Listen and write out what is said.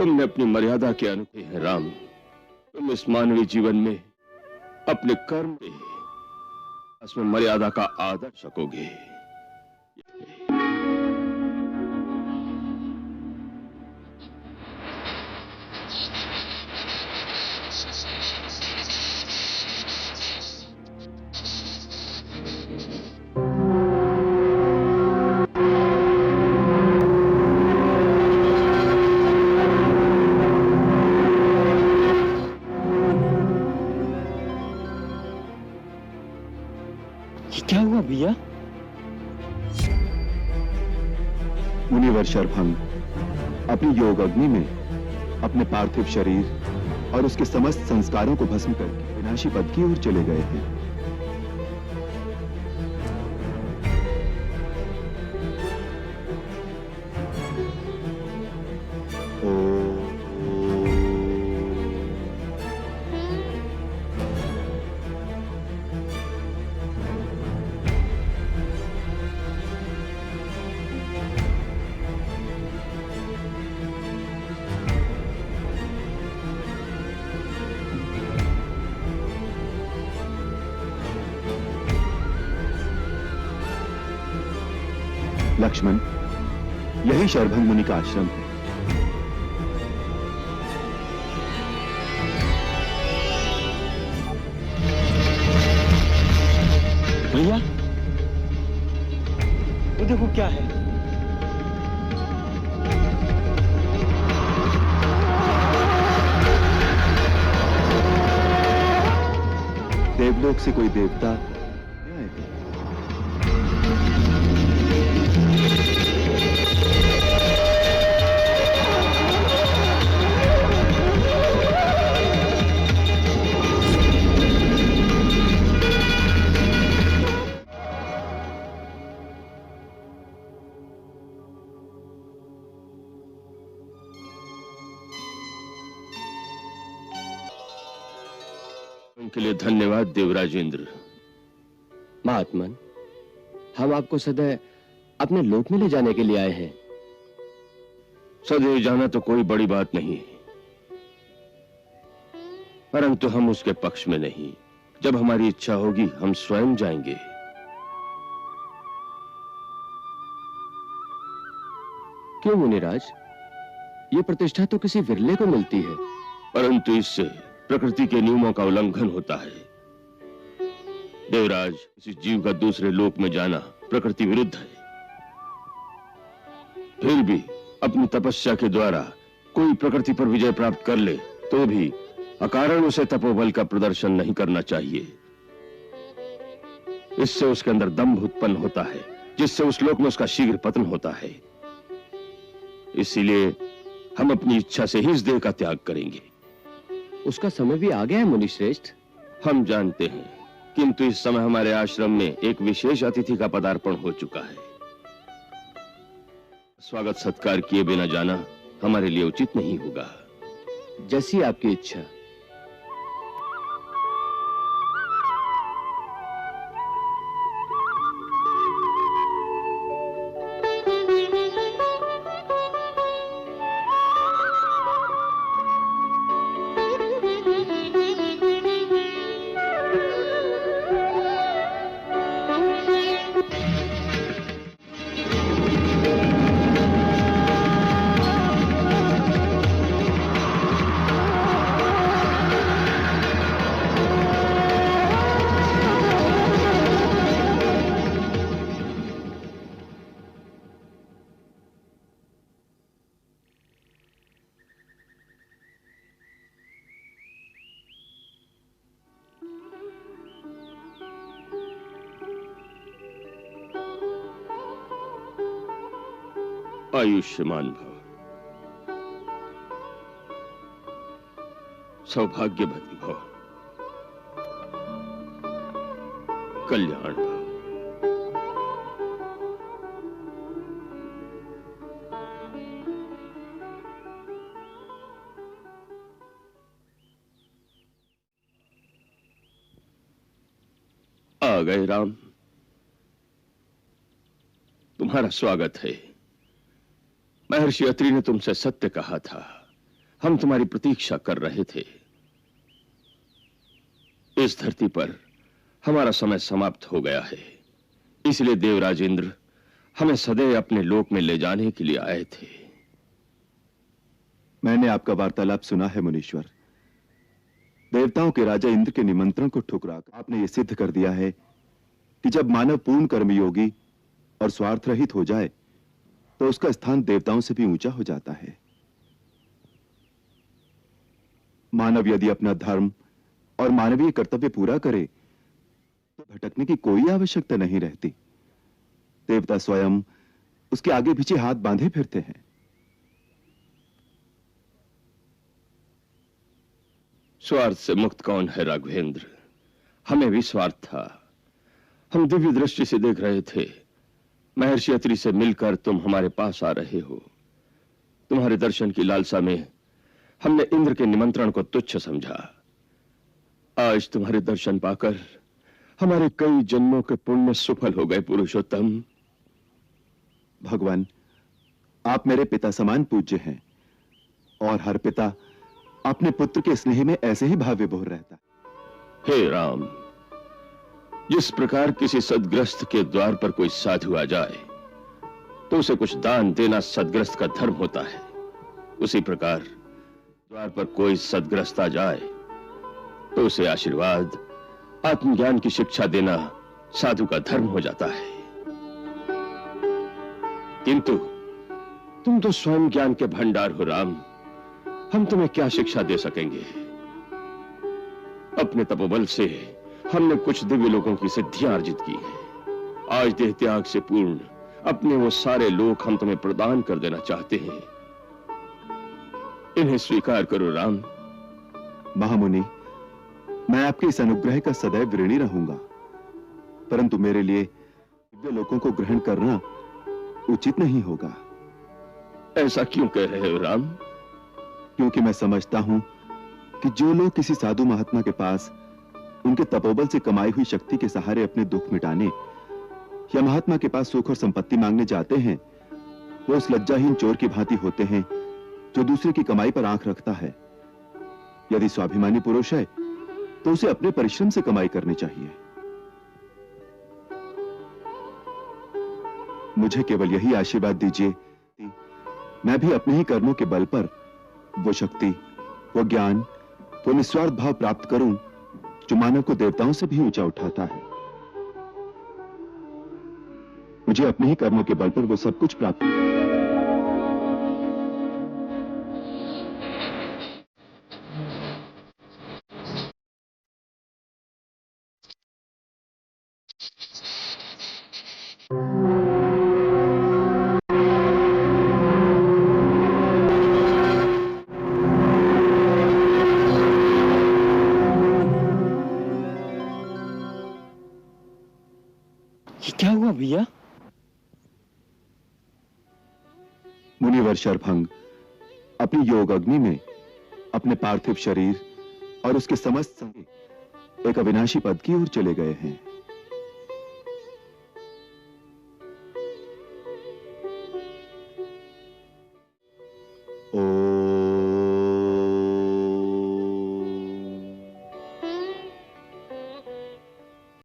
तुमने अपनी मर्यादा के अनुभव हैं राम। तुम इस मानवीय जीवन में अपने कर्म के उसमें मर्यादा का आदर सकोगे। क्या हुआ भैया? मुनिवर शरभंग अपनी योग अग्नि में अपने पार्थिव शरीर और उसके समस्त संस्कारों को भस्म करके विनाशी पद की ओर चले गए हैं। लक्ष्मण, यही शरभंग मुनि का आश्रम है। भैया, वो देखो क्या है। देवलोक से कोई देवता आए थे। उनके लिए धन्यवाद देवराजेंद्र। महात्मन, हम आपको सदैव अपने लोक में ले जाने के लिए आए हैं। सदैव जाना तो कोई बड़ी बात नहीं, परंतु हम उसके पक्ष में नहीं। जब हमारी इच्छा होगी हम स्वयं जाएंगे। क्यों मुनिराज? ये प्रतिष्ठा तो किसी विरले को मिलती है। परंतु इससे प्रकृति के नियमों का उल्लंघन होता है। देवराज, किसी जीव का दूसरे लोक में जाना प्रकृति विरुद्ध है। फिर भी अपनी तपस्या के द्वारा कोई प्रकृति पर विजय प्राप्त कर ले तो भी अकारण उसे तपोबल का प्रदर्शन नहीं करना चाहिए। इससे उसके अंदर दंभ उत्पन्न होता है, जिससे उस लोक में उसका शीघ्र पतन होता है। इसीलिए हम अपनी इच्छा से ही इस देह का त्याग करेंगे। उसका समय भी आ गया है मुनिश्रेष्ठ। हम जानते हैं, किंतु इस समय हमारे आश्रम में एक विशेष अतिथि का पदार्पण हो चुका है। स्वागत सत्कार किए बिना जाना हमारे लिए उचित नहीं होगा। जैसी आपकी इच्छा। आयुष्मान भव, सौभाग्यवती भव, कल्याण भव। आ गए राम, तुम्हारा स्वागत है। महर्षि अत्रि ने तुमसे सत्य कहा था हम तुम्हारी प्रतीक्षा कर रहे थे। इस धरती पर हमारा समय समाप्त हो गया है, इसलिए देवराज इंद्र हमें सदैव अपने लोक में ले जाने के लिए आए थे। मैंने आपका वार्तालाप सुना है मुनीश्वर। देवताओं के राजा इंद्र के निमंत्रण को ठुकराकर आपने यह सिद्ध कर दिया है कि जब मानव पूर्ण कर्मयोगी और स्वार्थ रहित हो जाए तो उसका स्थान देवताओं से भी ऊंचा हो जाता है। मानव यदि अपना धर्म और मानवीय कर्तव्य पूरा करे तो भटकने की कोई आवश्यकता नहीं रहती। देवता स्वयं उसके आगे पीछे हाथ बांधे फिरते हैं। स्वार्थ से मुक्त कौन है राघवेंद्र? हमें भी स्वार्थ था। हम दिव्य दृष्टि से देख रहे थे, महर्षि अत्रि से मिलकर तुम हमारे पास आ रहे हो। तुम्हारे दर्शन की लालसा में हमने इंद्र के निमंत्रण को तुच्छ समझा। आज तुम्हारे दर्शन पाकर हमारे कई जन्मों के पुण्य सफल हो गए पुरुषोत्तम। भगवान, आप मेरे पिता समान पूज्य हैं और हर पिता अपने पुत्र के स्नेह में ऐसे ही भाव विभोर रहता। हे राम, जिस प्रकार किसी सदग्रस्त के द्वार पर कोई साधु आ जाए तो उसे कुछ दान देना सदग्रस्त का धर्म होता है, उसी प्रकार द्वार पर कोई सदग्रस्त आ जाए तो उसे आशीर्वाद, आत्मज्ञान की शिक्षा देना साधु का धर्म हो जाता है। किंतु तुम तो स्वयं ज्ञान के भंडार हो राम, हम तुम्हें क्या शिक्षा दे सकेंगे? अपने तपोबल से हमने कुछ दिव्य लोगों की सिद्धियां अर्जित की है। आज देह त्याग से पूर्ण अपने वो सारे लोक हम तुम्हें प्रदान कर देना चाहते हैं। इन्हें स्वीकार करो राम। महामुनि, मैं आपके इस अनुग्रह का सदैव ऋणी रहूंगा, परंतु मेरे लिए दिव्य लोकों को ग्रहण करना उचित नहीं होगा। ऐसा क्यों कह रहे हो राम? क्योंकि मैं समझता हूं कि जो लोग किसी साधु महात्मा के पास उनके तपोबल से कमाई हुई शक्ति के सहारे अपने दुख मिटाने या महात्मा के पास सुख और संपत्ति मांगने जाते हैं, वो उस लज्जाहीन चोर की भांति होते हैं जो दूसरे की कमाई पर आंख रखता है। यदि स्वाभिमानी पुरुष है तो उसे अपने परिश्रम से कमाई करनी चाहिए। मुझे केवल यही आशीर्वाद दीजिए कि मैं भी अपने ही कर्मों के बल पर वो शक्ति, वो ज्ञान, वो निस्वार्थ भाव प्राप्त करूं जो मानव को देवताओं से भी ऊंचा उठाता है। मुझे अपने ही कर्मों के बल पर वो सब कुछ प्राप्त हो। ये क्या हुआ भैया? मुनिवर शरभंग अपनी योग अग्नि में अपने पार्थिव शरीर और उसके समस्त संग एक अविनाशी पद की ओर चले गए हैं।